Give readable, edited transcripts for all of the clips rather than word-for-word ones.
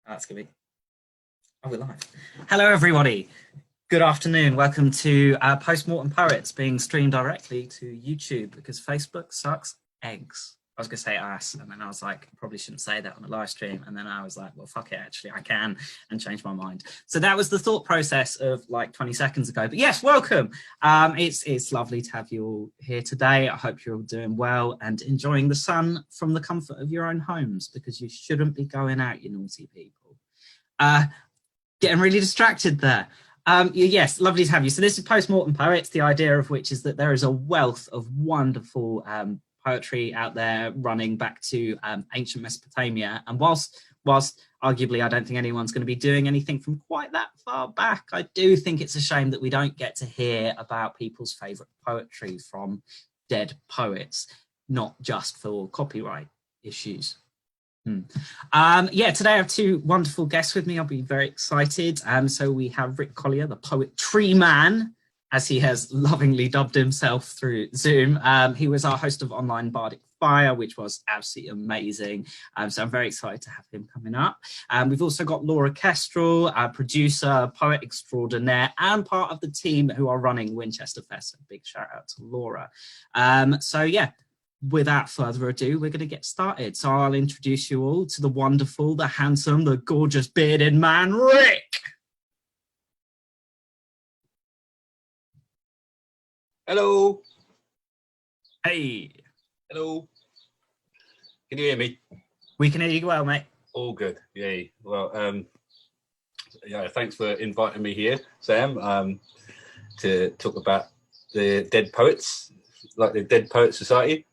That's gonna be. Oh, we're live. Hello, everybody. Good afternoon. Welcome to Post-Mortem Poets being streamed directly to YouTube because Facebook sucks eggs. I was going to say ass, and then I was like, I probably shouldn't say that on a live stream. And then I was like, well, fuck it, actually, I can, and change my mind. So that was the thought process of like 20 seconds ago. But yes, welcome. It's lovely to have you all here today. I hope you're all doing well and enjoying the sun from the comfort of your own homes, because you shouldn't be going out, you naughty people. Getting really distracted there. Yes, lovely to have you. So this is Post-Mortem Poets, the idea of which is that there is a wealth of wonderful poetry out there running back to ancient Mesopotamia. And whilst arguably I don't think anyone's going to be doing anything from quite that far back, I do think it's a shame that we don't get to hear about people's favourite poetry from dead poets, not just for copyright issues. Yeah, today I have two wonderful guests with me. I'll be very excited. So we have Rik Collier, the poetry man, as he has lovingly dubbed himself through Zoom. He was our host of Online Bardic Fire, which was absolutely amazing. So I'm very excited to have him coming up. We've also got Laura Kestrel, our producer, poet extraordinaire, and part of the team who are running WinchesterFest. So big shout out to Laura. So yeah. Without further ado, we're going to get started. So I'll introduce you all to the wonderful, the handsome, the gorgeous bearded man, Rik. Hello. Hey. Hello. Can you hear me? We can hear you well, mate. All good. Yay. Well, yeah, thanks for inviting me here, Sam, to talk about the dead poets, like the Dead Poets Society.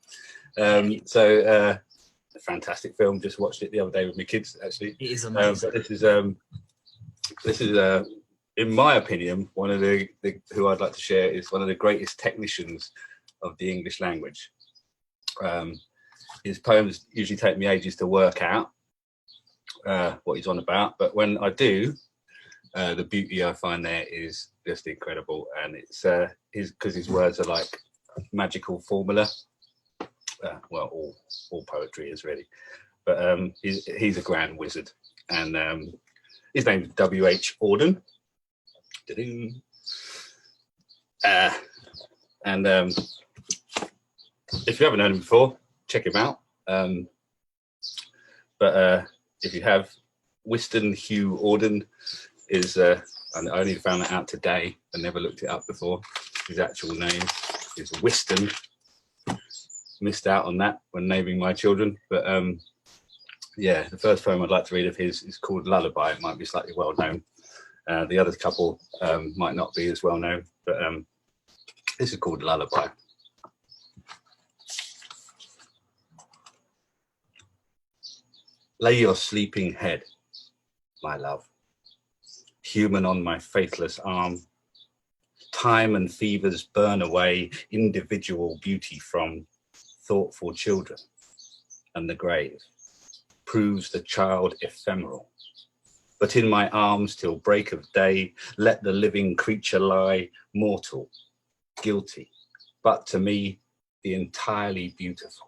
A fantastic film. Just watched it the other day with my kids. Actually, it is amazing. But this is in my opinion, one of the who I'd like to share is one of the greatest technicians of the English language. His poems usually take me ages to work out what he's on about, but when I do, the beauty I find there is just incredible, and it's because his words are like magical formula. Well, all poetry is really, but he's a grand wizard, and his name's W.H. Auden. And if you haven't heard him before, check him out. But if you have, Whiston Hugh Auden is, and I only found that out today. I never looked it up before. His actual name is Whiston. Missed out on that when naming my children, but yeah, the first poem I'd like to read of his is called Lullaby. It might be slightly well known. The other couple might not be as well known, but this is called Lullaby. Lay your sleeping head, my love, human on my faithless arm. Time and fevers burn away individual beauty from thoughtful children, and the grave proves the child ephemeral. But in my arms till break of day, let the living creature lie, mortal, guilty, but to me the entirely beautiful.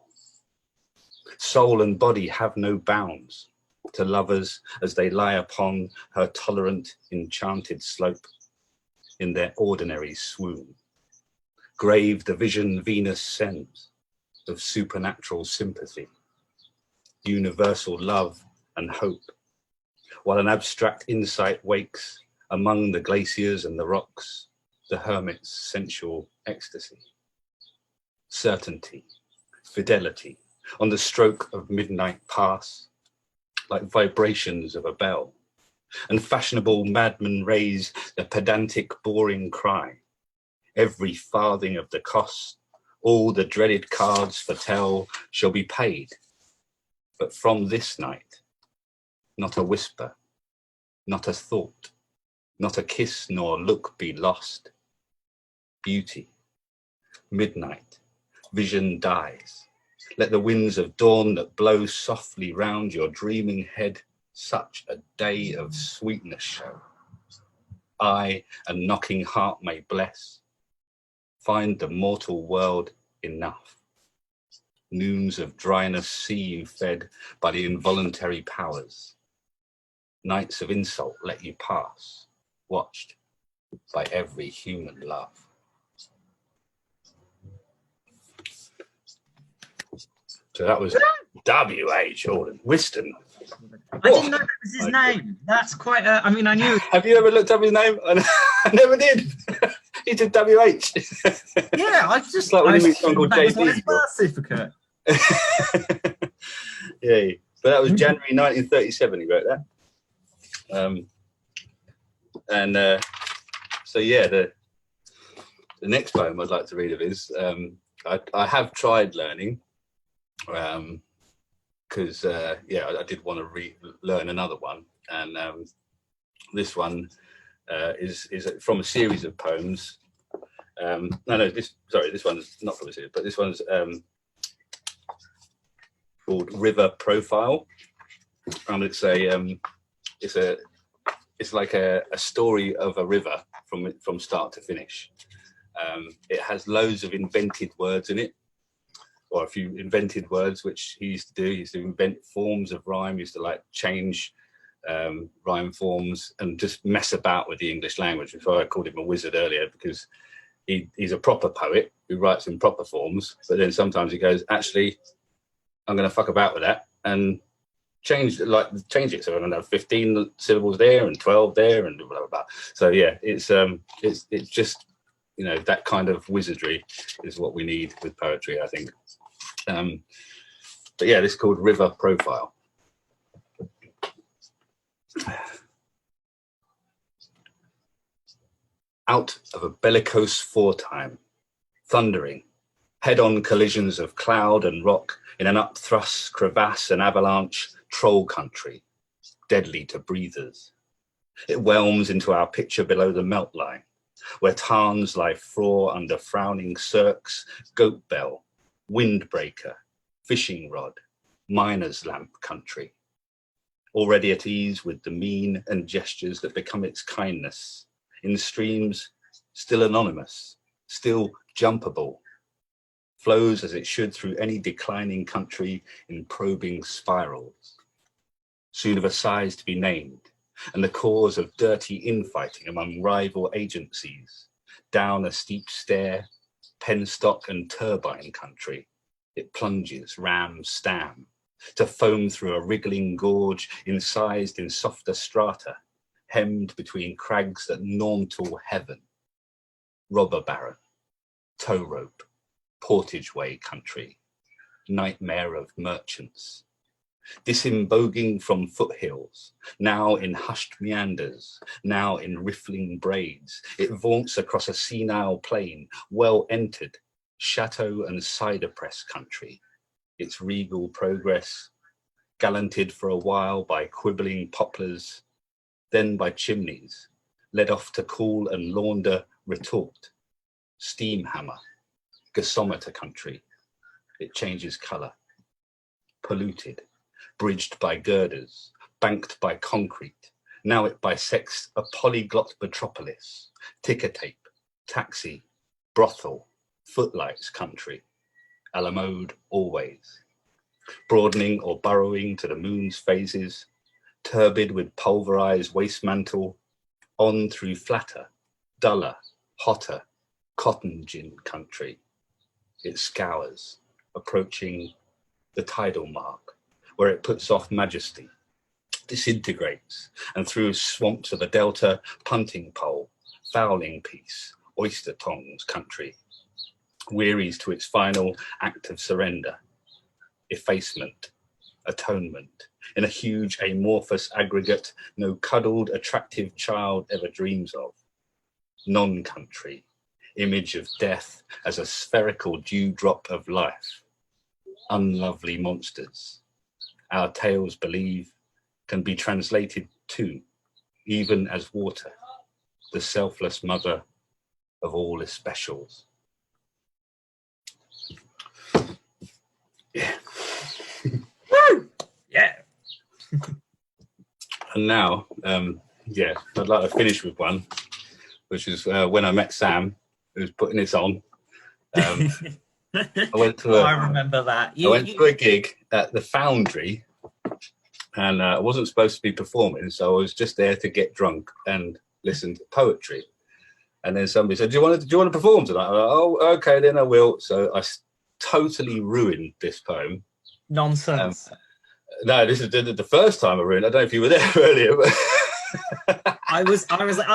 Soul and body have no bounds to lovers as they lie upon her tolerant, enchanted slope in their ordinary swoon. Grave the vision Venus sends of supernatural sympathy, universal love and hope, while an abstract insight wakes among the glaciers and the rocks, the hermit's sensual ecstasy. Certainty, fidelity, on the stroke of midnight pass, like vibrations of a bell, and fashionable madmen raise the pedantic boring cry. Every farthing of the cost, all the dreaded cards foretell, shall be paid. But from this night, not a whisper, not a thought, not a kiss nor look be lost. Beauty, midnight, vision dies. Let the winds of dawn that blow softly round your dreaming head such a day of sweetness show. I, a knocking heart, may bless. Find the mortal world enough. Noons of dryness see you fed by the involuntary powers. Nights of insult let you pass, watched by every human love. So that was W.A. Jordan Whiston. I didn't know that was his name. That's quite I mean, I knew. Have you ever looked up his name? I never did. He did W.H. Yeah, I just like when you meet someone called that was on JD. his birth certificate. Yeah, but that was January 1937 he wrote that. So yeah, the next poem I'd like to read of his, I have tried learning, because I did want to learn another one, and this one is from a series of poems. This one's not from a series, but this one's called River Profile, and it's like a story of a river from start to finish. It has loads of invented words in it, or a few invented words, which he used to do. He used to invent forms of rhyme. He used to like change rhyme forms and just mess about with the English language. That's why I called him a wizard earlier, because he's a proper poet who writes in proper forms, but then sometimes he goes, actually, I'm going to fuck about with that and change it. So I'm going to have 15 syllables there and 12 there and blah, blah, blah. So yeah, it's just, you know, that kind of wizardry is what we need with poetry, I think. But yeah, this is called River Profile. Out of a bellicose foretime, thundering, head-on collisions of cloud and rock in an upthrust, crevasse and avalanche, troll country, deadly to breathers. It whelms into our picture below the melt line, where tarns lie frore under frowning cirques, goat bell, windbreaker, fishing rod, miner's lamp country. Already at ease with the mien and gestures that become its kindness, in streams still anonymous, still jumpable, flows as it should through any declining country in probing spirals, soon of a size to be named, and the cause of dirty infighting among rival agencies, down a steep stair, penstock and turbine country, it plunges ram stam, to foam through a wriggling gorge incised in softer strata, hemmed between crags that norm-tool heaven, robber baron, tow rope, portageway country, nightmare of merchants, disemboguing from foothills, now in hushed meanders, now in riffling braids, it vaunts across a senile plain, well entered, chateau and cider press country, its regal progress, gallanted for a while by quibbling poplars, then by chimneys, led off to cool and launder retort, steam hammer, gasometer country, it changes colour, polluted, bridged by girders, banked by concrete, now it bisects a polyglot metropolis, ticker tape, taxi, brothel, footlights country, a la mode always, broadening or burrowing to the moon's phases, turbid with pulverized waste mantle, on through flatter, duller, hotter, cotton gin country. It scours, approaching the tidal mark, where it puts off majesty, disintegrates, and through swamps of the delta, punting pole, fowling piece, oyster tongs country, wearies to its final act of surrender, effacement, atonement, in a huge amorphous aggregate no cuddled, attractive child ever dreams of. Non-country, image of death as a spherical dewdrop of life. Unlovely monsters, our tales believe, can be translated to, even as water, the selfless mother of all especials. Yeah. Woo! Yeah. And now, I'd like to finish with one, which is when I met Sam, who was putting this on. I went to I remember that. I went to a gig at the Foundry And I wasn't supposed to be performing, so I was just there to get drunk and listen to poetry. And then somebody said, do you want to perform tonight? I'm like, oh, okay, then I will. So I totally ruined this poem. Nonsense. No, this is the first time I ruined it. I don't know if you were there earlier, but I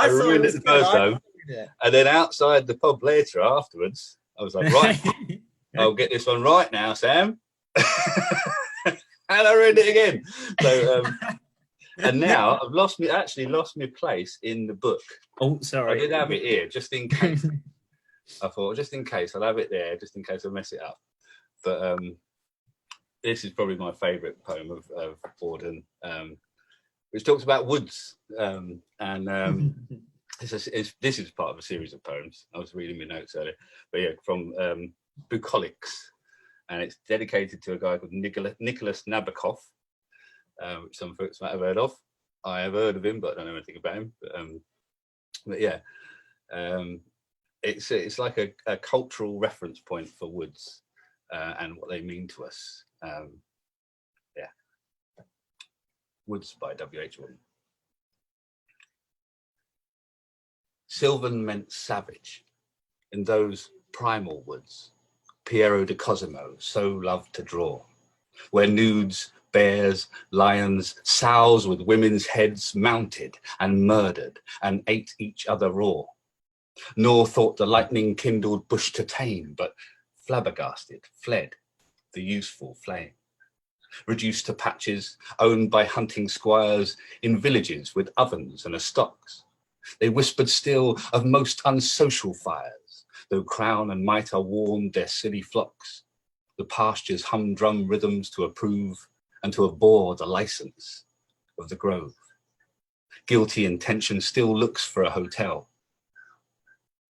ruined it the first time. And then outside the pub later afterwards, I was like, right, I'll get this one right now, Sam. And I ruined it again. So, and now I've actually lost my place in the book. Oh, sorry. I did have it here just in case. I thought, just in case, I'll have it there, just in case I mess it up. But this is probably my favourite poem of Auden, which talks about woods. This is part of a series of poems. I was reading my notes earlier. But yeah, from Bucolics. And it's dedicated to a guy called Nicholas Nabokov, which some folks might have heard of. I have heard of him, but I don't know anything about him. But yeah, it's like a cultural reference point for woods and what they mean to us. Yeah, Woods by W.H. Auden. Sylvan meant savage in those primal woods Piero de Cosimo so loved to draw, where nudes, bears, lions, sows with women's heads mounted and murdered and ate each other raw, nor thought the lightning-kindled bush to tame, but flabbergasted, fled the useful flame. Reduced to patches owned by hunting squires in villages with ovens and a stocks, they whispered still of most unsocial fires, though crown and mitre warmed their silly flocks, the pastures humdrum rhythms to approve and to abhor the license of the grove. Guilty intention still looks for a hotel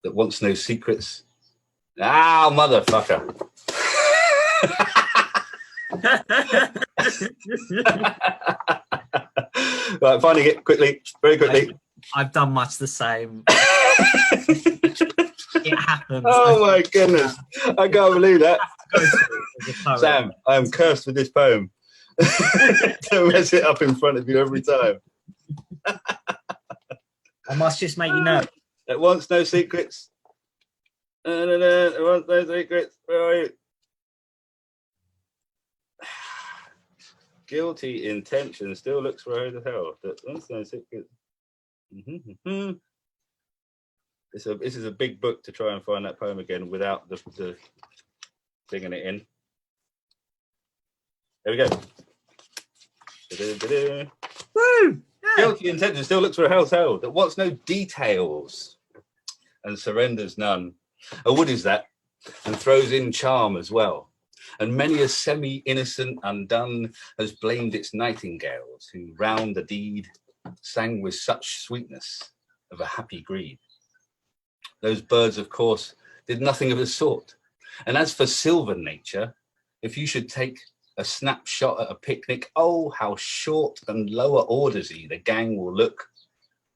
that wants no secrets. Ah, motherfucker. Right, finding it quickly, very quickly. I've done much the same. It happens. Oh my goodness. I can't believe that. Sam, I am cursed with this poem. To mess it up in front of you every time. I must just make you know. It wants no secrets. It wants no secrets. Where are you? Guilty intention still looks for a hotel. That wants no secrets. This is a big book to try and find that poem again without the singing it in. There we go. Woo! Yeah. Guilty intention still looks for a hotel that wants no details and surrenders none. A wood is that, and throws in charm as well. And many a semi-innocent undone has blamed its nightingales, who round the deed sang with such sweetness of a happy greed. Those birds, of course, did nothing of the sort. And as for sylvan nature, if you should take a snapshot at a picnic, oh, how short and lower ordersy the gang will look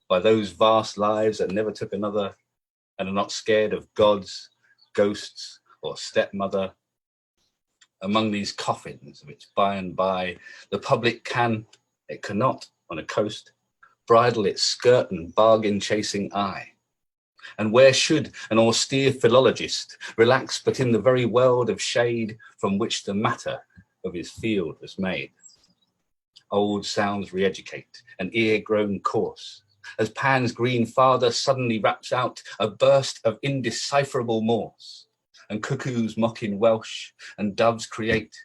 by those vast lives that never took another and are not scared of gods, ghosts, or stepmother. Among these coffins, which by and by the public cannot, on a coast, bridle its skirt and bargain-chasing eye. And where should an austere philologist relax but in the very world of shade from which the matter of his field was made? Old sounds re-educate, an ear grown coarse, as Pan's green father suddenly raps out a burst of indecipherable Morse, and cuckoos mock in Welsh, and doves create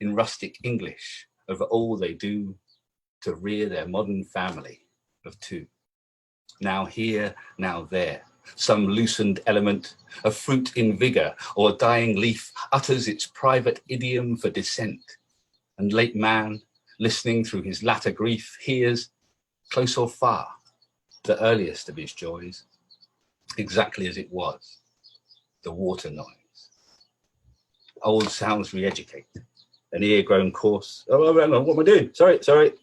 in rustic English over all they do to rear their modern family of two. Now here, now there, some loosened element, a fruit in vigour or dying leaf, utters its private idiom for dissent, and late man, listening through his latter grief, hears, close or far, the earliest of his joys, exactly as it was, the water noise. Old sounds re-educate, an ear grown coarse. Oh, hang on, what am I doing? Sorry.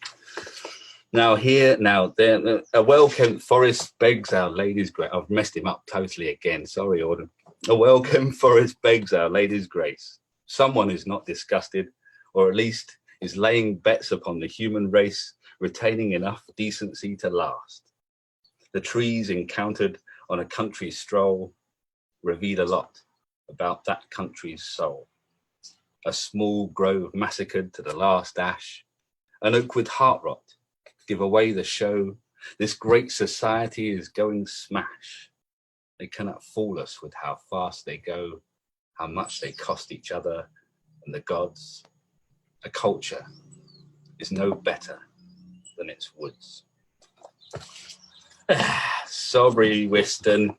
Now here, now there, a well-kept forest begs our lady's grace. I've messed him up totally again. Sorry, Auden. A well-kept forest begs our lady's grace. Someone is not disgusted, or at least is laying bets upon the human race retaining enough decency to last. The trees encountered on a country stroll reveal a lot about that country's soul. A small grove massacred to the last ash, an oak with heart rot, give away the show. This great society is going smash. They cannot fool us with how fast they go, how much they cost each other and the gods. A culture is no better than its woods. Sorry, Whiston.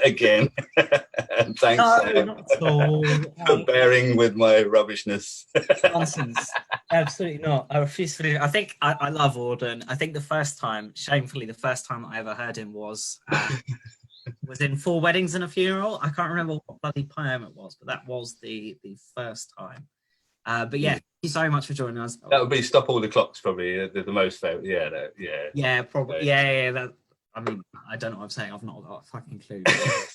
Again. Thanks, No, Sam, not at all. for bearing with my rubbishness. Nonsense. Absolutely not. I refuse to believe it. I think I love Auden. I think the first time, shamefully, the first time I ever heard him was in Four Weddings and a Funeral. I can't remember what bloody poem it was, but that was the first time. But yeah, thank you so much for joining us. That would be Stop All the Clocks, probably the most favorite. Yeah, probably. Yeah. That, I mean, I don't know what I'm saying. I've not got a fucking clue.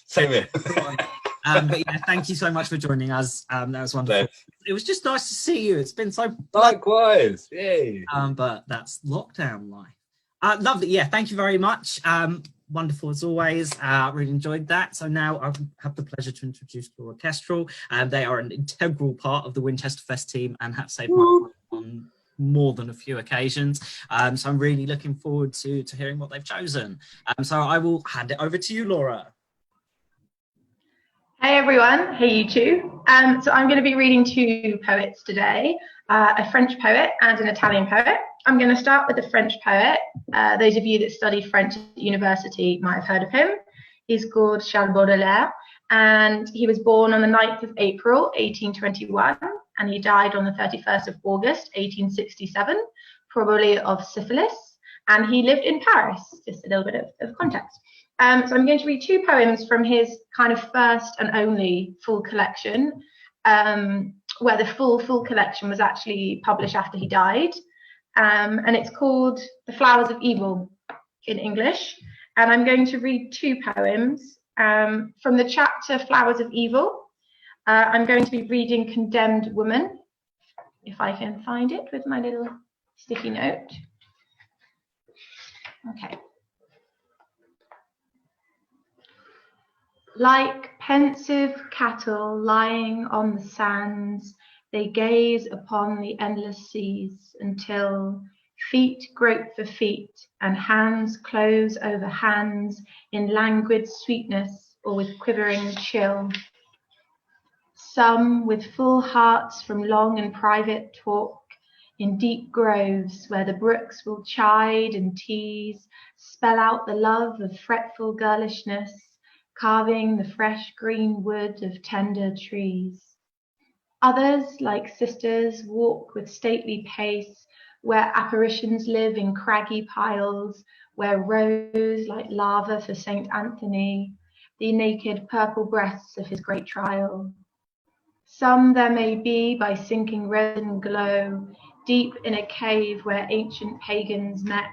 Same here. But yeah, thank you so much for joining us. That was wonderful. No. It was just nice to see you. It's been so Likewise. Yay. but that's lockdown life. Lovely. Yeah, thank you very much. Wonderful as always. Really enjoyed that. So now I have the pleasure to introduce Laura Kestrel. They are an integral part of the WinchesterFest team and have saved my life on more than a few occasions. So I'm really looking forward to hearing what they've chosen. So I will hand it over to you, Laura. Hey everyone, hey YouTube. So I'm going to be reading two poets today, a French poet and an Italian poet. I'm going to start with the French poet. Those of you that study French at university might have heard of him. He's called Charles Baudelaire, and he was born on the 9th of April, 1821, and he died on the 31st of August, 1867, probably of syphilis, and he lived in Paris. Just a little bit of context. So I'm going to read two poems from his kind of first and only full collection, where the full collection was actually published after he died. And it's called The Flowers of Evil in English. And I'm going to read two poems from the chapter Flowers of Evil. I'm going to be reading Condemned Woman, if I can find it with my little sticky note. Okay. Like pensive cattle lying on the sands, they gaze upon the endless seas until feet grope for feet and hands close over hands in languid sweetness or with quivering chill. Some with full hearts from long and private talk in deep groves where the brooks will chide and tease, spell out the love of fretful girlishness, carving the fresh green wood of tender trees. Others, like sisters, walk with stately pace, where apparitions live in craggy piles, where rose like lava for Saint Anthony, the naked purple breasts of his great trial. Some there may be by sinking resin glow, deep in a cave where ancient pagans met,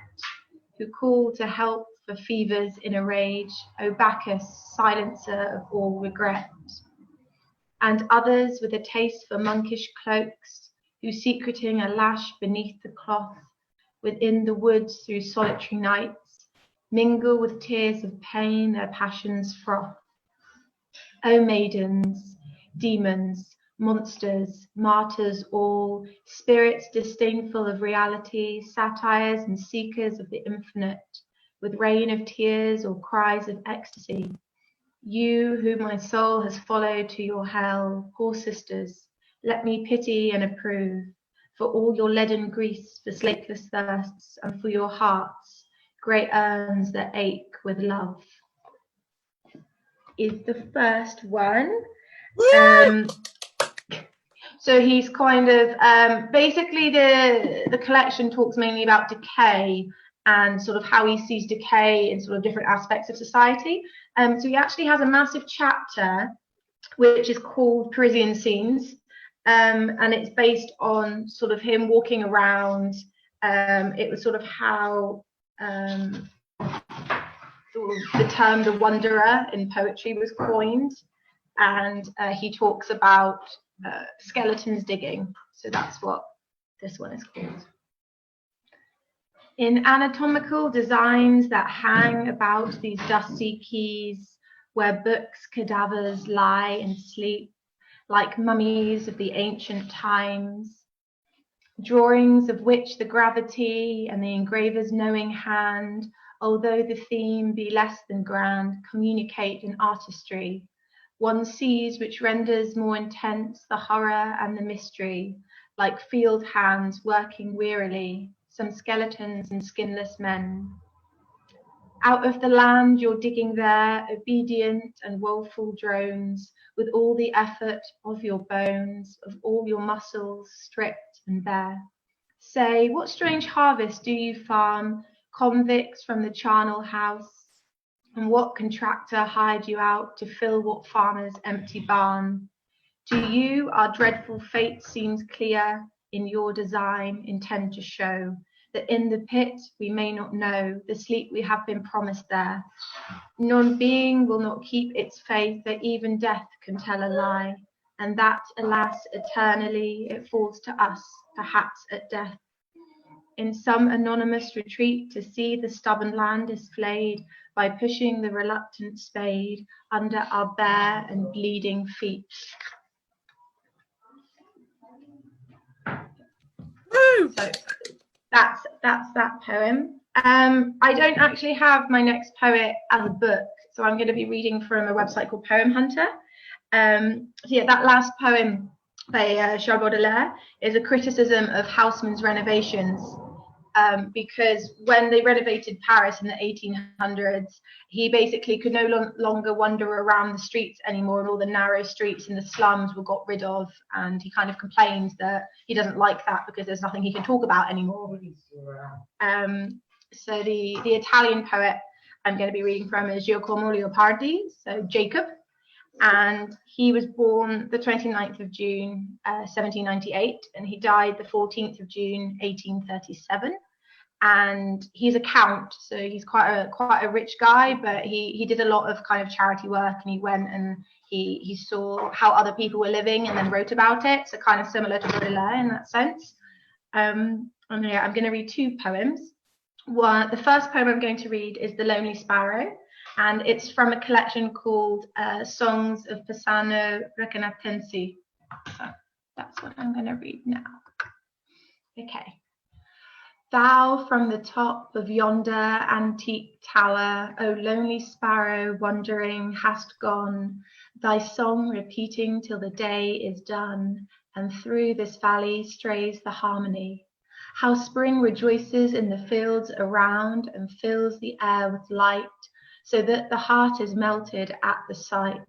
who call to help for fevers in a rage, O Bacchus, silencer of all regret. And others with a taste for monkish cloaks, who secreting a lash beneath the cloth, within the woods through solitary nights, mingle with tears of pain their passions froth. O maidens, demons, monsters, martyrs all, spirits disdainful of reality, satires and seekers of the infinite, with rain of tears or cries of ecstasy. You whom my soul has followed to your hell, poor sisters, let me pity and approve, for all your leaden griefs, for sleepless thirsts, and for your hearts, great urns that ache with love. Is the first one. So he's kind of, basically the collection talks mainly about decay and sort of how he sees decay in sort of different aspects of society. So he actually has a massive chapter which is called Parisian Scenes, and it's based on sort of him walking around. It was sort of how the term the wanderer in poetry was coined, and he talks about skeletons digging. So that's what this one is called. In anatomical designs that hang about these dusty quays, where books' cadavers lie and sleep, like mummies of the ancient times, drawings of which the gravity and the engraver's knowing hand, although the theme be less than grand, communicate an artistry one sees which renders more intense the horror and the mystery, like field hands working wearily, some skeletons and skinless men. Out of the land you're digging there, obedient and woeful drones, with all the effort of your bones, of all your muscles stripped and bare. Say, what strange harvest do you farm, convicts from the charnel house? And what contractor hired you out to fill what farmer's empty barn? To you our dreadful fate seems clear, in your design intend to show that in the pit we may not know the sleep we have been promised there. Non-being will not keep its faith, that even death can tell a lie, and that, alas, eternally it falls to us, perhaps at death. In some anonymous retreat to see the stubborn land is flayed by pushing the reluctant spade under our bare and bleeding feet. Woo! So that's that poem. I don't actually have my next poet as a book, so I'm going to be reading from a website called Poem Hunter. So yeah, that last poem by Charles Baudelaire is a criticism of Haussmann's renovations. Because when they renovated Paris in the 1800s, he basically could no longer wander around the streets anymore, and all the narrow streets in the slums were got rid of, and he kind of complains that he doesn't like that because there's nothing he can talk about anymore. So the Italian poet I'm going to be reading from is Giacomo Leopardi, so Jacob, and he was born the 29th of June 1798, and he died the 14th of June 1837. And he's a count, so he's quite a rich guy, but he did a lot of kind of charity work, and he went and he saw how other people were living and then wrote about it, so kind of similar to Baudelaire in that sense. And yeah, I'm going to read two poems. The first poem I'm going to read is The Lonely Sparrow, and it's from a collection called Songs of Pisano Recanatesi. So that's what I'm going to read now. Okay. Thou from the top of yonder antique tower, O lonely sparrow, wandering, hast gone, thy song repeating till the day is done, and through this valley strays the harmony. How spring rejoices in the fields around and fills the air with light, so that the heart is melted at the sight.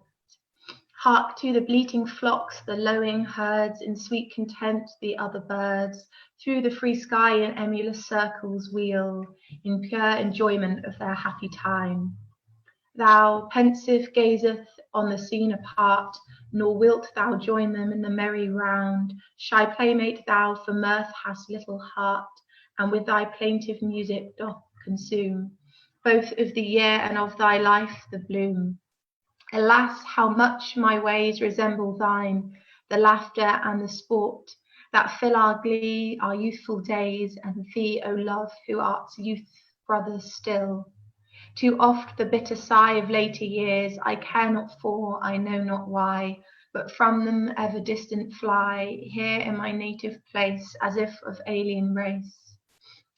Hark to the bleating flocks, the lowing herds, in sweet content the other birds, through the free sky in emulous circles wheel, in pure enjoyment of their happy time. Thou, pensive, gazeth on the scene apart, nor wilt thou join them in the merry round. Shy playmate thou, for mirth hast little heart, and with thy plaintive music doth consume both of the year and of thy life the bloom. Alas, how much my ways resemble thine, the laughter and the sport that fill our glee, our youthful days, and thee, O love, who art youth's brother still. Too oft the bitter sigh of later years I care not for, I know not why, but from them ever distant fly, here in my native place, as if of alien race.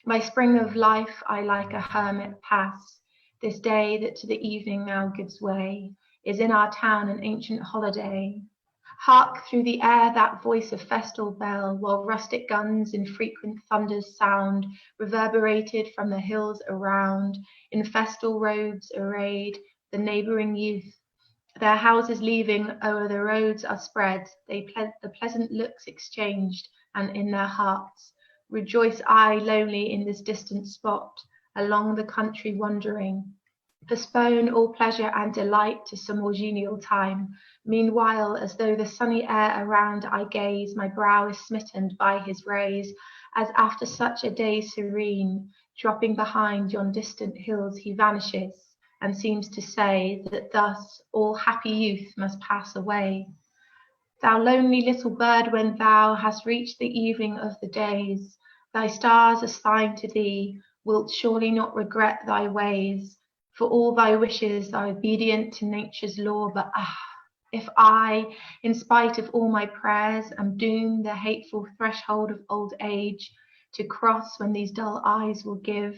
My spring of life I like a hermit pass, this day that to the evening now gives way, is in our town an ancient holiday. Hark through the air that voice of festal bell, while rustic guns in frequent thunders sound, reverberated from the hills around, in festal robes arrayed, the neighbouring youth. Their houses leaving o'er the roads are spread, the pleasant looks exchanged, and in their hearts rejoice I lonely in this distant spot, along the country wandering. Postpone all pleasure and delight to some more genial time. Meanwhile, as though the sunny air around I gaze, my brow is smitten by his rays, as after such a day serene, dropping behind yon distant hills he vanishes, and seems to say that thus all happy youth must pass away. Thou lonely little bird, when thou hast reached the evening of the days, thy stars assigned to thee, wilt surely not regret thy ways. For all thy wishes are obedient to nature's law, but if I, in spite of all my prayers, am doomed the hateful threshold of old age to cross, when these dull eyes will give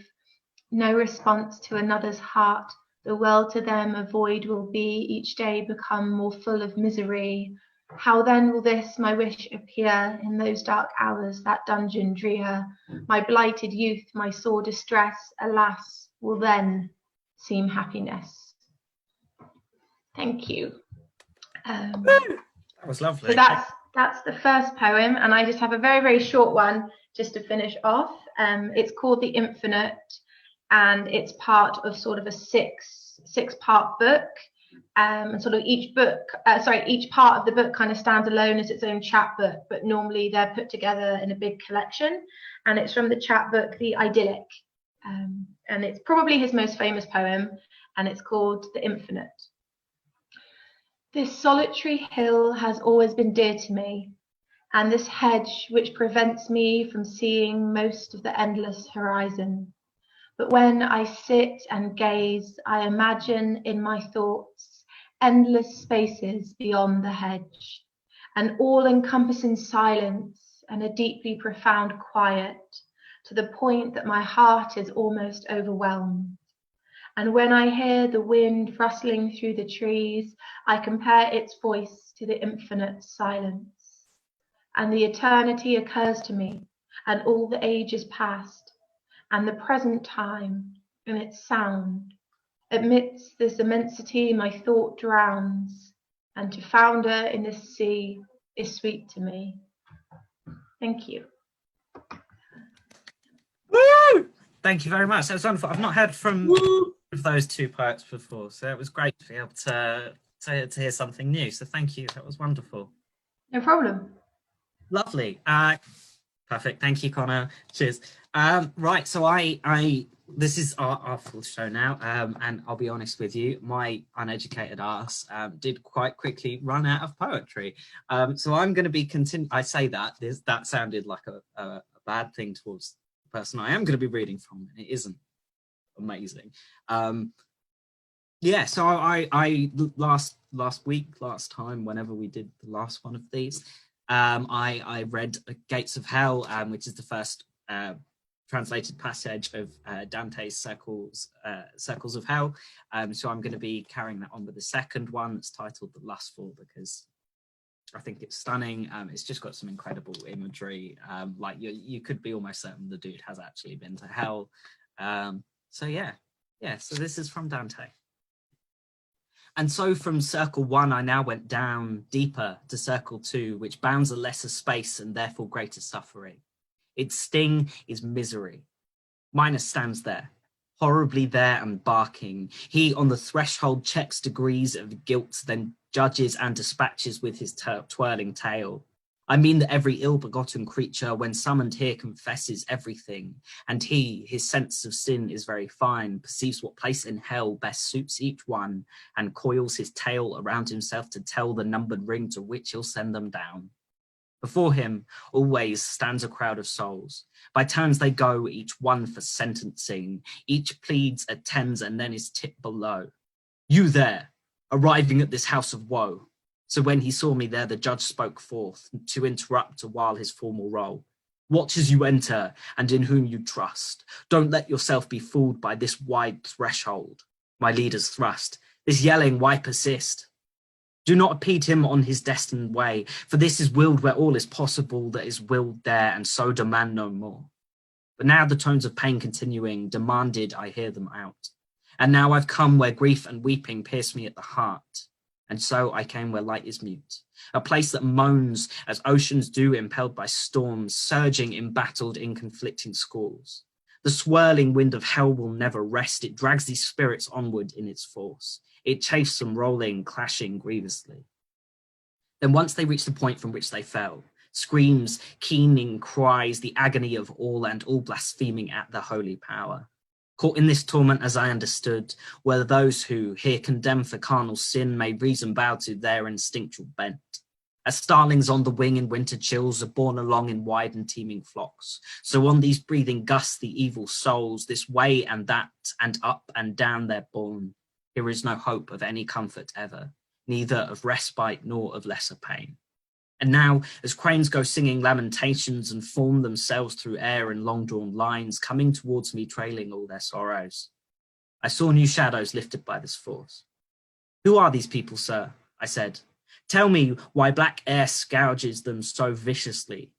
no response to another's heart, the world to them a void will be, each day become more full of misery. How then will this my wish appear in those dark hours, that dungeon drear? My blighted youth, my sore distress, alas, will then seem happiness. Thank you. That was lovely. So that's the first poem, and I just have a very, very short one just to finish off. It's called The Infinite, and it's part of sort of a six-part book. And sort of each part of the book kind of stands alone as its own chapbook, but normally they're put together in a big collection. And it's from the chapbook The Idyllic, and it's probably his most famous poem, and it's called The Infinite. This solitary hill has always been dear to me, and this hedge which prevents me from seeing most of the endless horizon. But when I sit and gaze, I imagine in my thoughts endless spaces beyond the hedge, an all-encompassing silence and a deeply profound quiet, to the point that my heart is almost overwhelmed. And when I hear the wind rustling through the trees, I compare its voice to the infinite silence. And the eternity occurs to me, and all the ages past, and the present time in its sound. Amidst this immensity, my thought drowns, and to founder in this sea is sweet to me. Thank you. Woo! Thank you very much. That was wonderful. I've not heard from those two poets before, so it was great to be able to hear something new. So thank you. That was wonderful. No problem. Lovely. Perfect. Thank you, Connor. Cheers. Right. So this is our full show now, and I'll be honest with you, my uneducated arse did quite quickly run out of poetry. So I'm going to be I say that that sounded like a bad thing towards the person I am going to be reading from, and it isn't. Amazing. Yeah. So I last time, whenever we did the last one of these, I read Gates of Hell, which is the first translated passage of Dante's Circles of Hell. So I'm going to be carrying that on with the second one that's titled The Lustful, because I think it's stunning. It's just got some incredible imagery. Like you could be almost certain the dude has actually been to hell. So yeah. So this is from Dante. And so from circle 1, I now went down deeper to circle 2, which bounds a lesser space and therefore greater suffering. Its sting is misery. Minos stands there, horribly there and barking. He on the threshold checks degrees of guilt, then judges and dispatches with his twirling tail. I mean that every ill-begotten creature, when summoned here, confesses everything, and he, his sense of sin is very fine, perceives what place in hell best suits each one, and coils his tail around himself to tell the numbered ring to which he'll send them down. Before him always stands a crowd of souls. By turns they go, each one for sentencing. Each pleads, attends, and then is tipped below. You there, arriving at this house of woe. So when he saw me there, the judge spoke forth to interrupt a while his formal role. Watch as you enter, and in whom you trust. Don't let yourself be fooled by this wide threshold. My leader's thrust. This yelling, why persist? Do not impede him on his destined way, for this is willed where all is possible that is willed there, and so demand no more. But now the tones of pain continuing, demanded I hear them out. And now I've come where grief and weeping pierce me at the heart. And so I came where light is mute, a place that moans as oceans do, impelled by storms, surging, embattled in conflicting squalls. The swirling wind of hell will never rest. It drags these spirits onward in its force. It chafes them, rolling, clashing grievously. Then once they reach the point from which they fell, screams, keening cries, the agony of all, and all blaspheming at the holy power. Caught in this torment, as I understood, were those who, here condemned for carnal sin, may reason bow to their instinctual bent. As starlings on the wing in winter chills are borne along in wide and teeming flocks, so on these breathing gusts the evil souls, this way and that, and up and down they're borne. Here is no hope of any comfort ever, neither of respite nor of lesser pain. And now, as cranes go singing lamentations and form themselves through air in long-drawn lines, coming towards me trailing all their sorrows, I saw new shadows lifted by this force. Who are these people, sir? I said. Tell me why black air scourges them so viciously.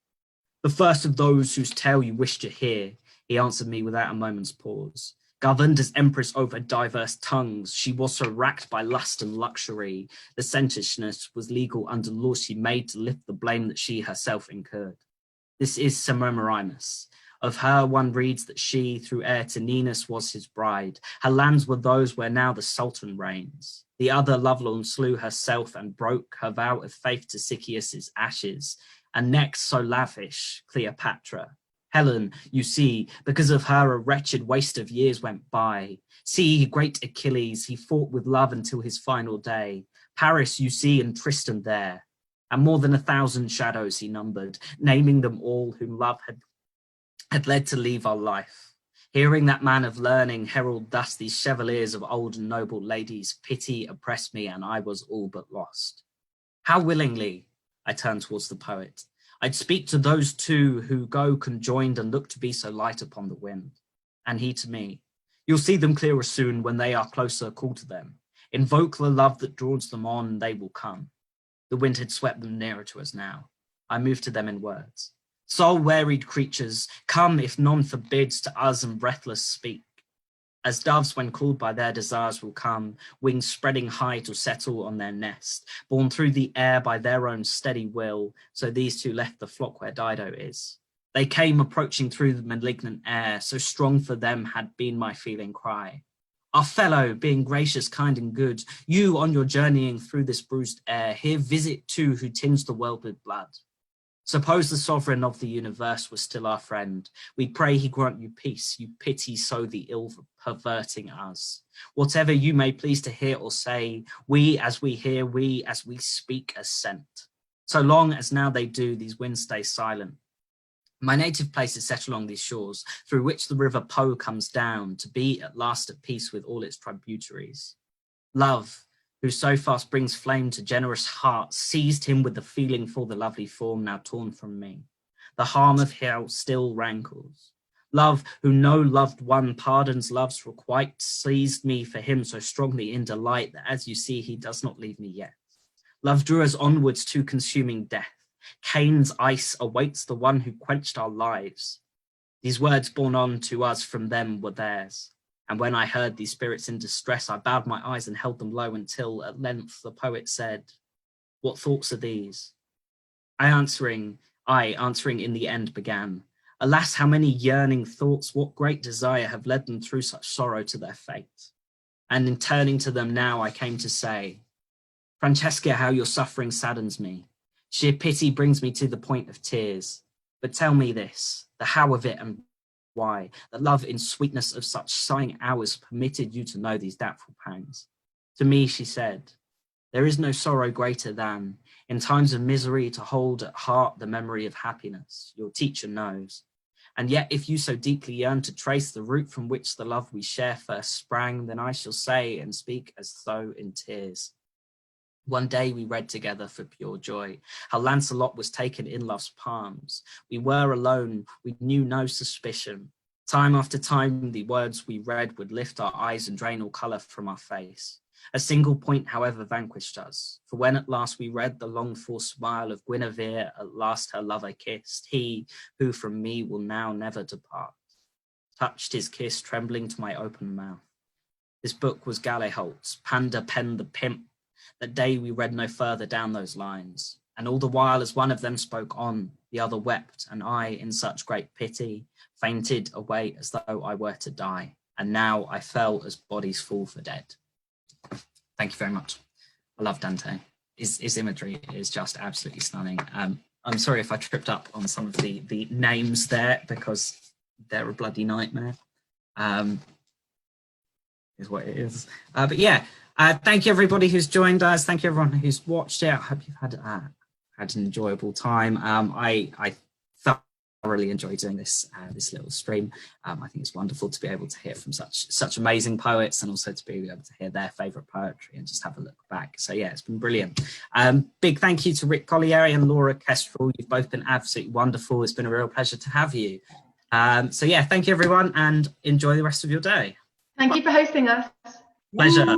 The first of those whose tale you wish to hear, he answered me without a moment's pause. Governed as empress over diverse tongues, she was so racked by lust and luxury, the sentenceness was legal under law she made to lift the blame that she herself incurred. This is Semiramis. Of her one reads that she, through heir to Ninus, was his bride. Her lands were those where now the Sultan reigns. The other lovelorn slew herself and broke her vow of faith to Sychaeus' ashes. And next, so lavish, Cleopatra. Helen, you see, because of her a wretched waste of years went by. See, great Achilles, he fought with love until his final day. Paris, you see, and Tristan there. And more than 1,000 shadows he numbered, naming them all whom love had led to leave our life. Hearing that man of learning herald thus these chevaliers of old and noble ladies, pity oppressed me and I was all but lost. How willingly, I turned towards the poet, I'd speak to those two who go conjoined and look to be so light upon the wind. And he to me, you'll see them clearer soon when they are closer, call to them. Invoke the love that draws them on, they will come. The wind had swept them nearer to us now. I moved to them in words. Soul-wearied creatures, come if none forbids to us and breathless speak. As doves when called by their desires will come, wings spreading high to settle on their nest, borne through the air by their own steady will, so these two left the flock where Dido is. They came approaching through the malignant air, so strong for them had been my feeling cry. Our fellow, being gracious, kind and good, you on your journeying through this bruised air, here visit two who tinge the world with blood. Suppose the sovereign of the universe was still our friend. We pray he grant you peace, you pity so the ill perverting us. Whatever you may please to hear or say, we as we hear, we as we speak assent. So long as now they do, these winds stay silent. My native place is set along these shores, through which the river Po comes down, to be at last at peace with all its tributaries. Love, who so fast brings flame to generous hearts, seized him with the feeling for the lovely form now torn from me. The harm of hell still rankles. Love, who no loved one pardons love's requite, seized me for him so strongly in delight that as you see he does not leave me yet. Love drew us onwards to consuming death. Cain's ice awaits the one who quenched our lives. These words borne on to us from them were theirs. And when I heard these spirits in distress, I bowed my eyes and held them low until at length the poet said, what thoughts are these? I answering in the end began, alas, how many yearning thoughts, what great desire have led them through such sorrow to their fate. And in turning to them now, I came to say, Francesca, how your suffering saddens me. Sheer pity brings me to the point of tears. But tell me this, the how of it and why, that love in sweetness of such sighing hours permitted you to know these doubtful pangs. To me, she said, there is no sorrow greater than, in times of misery, to hold at heart the memory of happiness, your teacher knows. And yet, if you so deeply yearn to trace the root from which the love we share first sprang, then I shall say and speak as though in tears. One day we read together for pure joy, how Lancelot was taken in love's palms. We were alone, we knew no suspicion. Time after time, the words we read would lift our eyes and drain all colour from our face. A single point, however, vanquished us, for when at last we read the longed-for smile of Guinevere, at last her lover kissed, he, who from me will now never depart, touched his kiss trembling to my open mouth. This book was Galeholt's, Panda penned the pimp. That day we read no further down those lines, and all the while as one of them spoke on, the other wept, and I, in such great pity, fainted away as though I were to die, and now I fell as bodies fall for dead. Thank you very much. I love Dante. His imagery is just absolutely stunning. I'm sorry if I tripped up on some of the names there, because they're a bloody nightmare, is what it is. But yeah, thank you everybody who's joined us. Thank you everyone who's watched it. I hope you've had had an enjoyable time. I thoroughly enjoy doing this little stream. I think it's wonderful to be able to hear from such amazing poets, and also to be able to hear their favourite poetry and just have a look back. So yeah, it's been brilliant. Big thank you to Rik Collier and Laura Kestrel. You've both been absolutely wonderful. It's been a real pleasure to have you. So yeah, thank you everyone, and enjoy the rest of your day. Thank you for hosting us. Pleasure.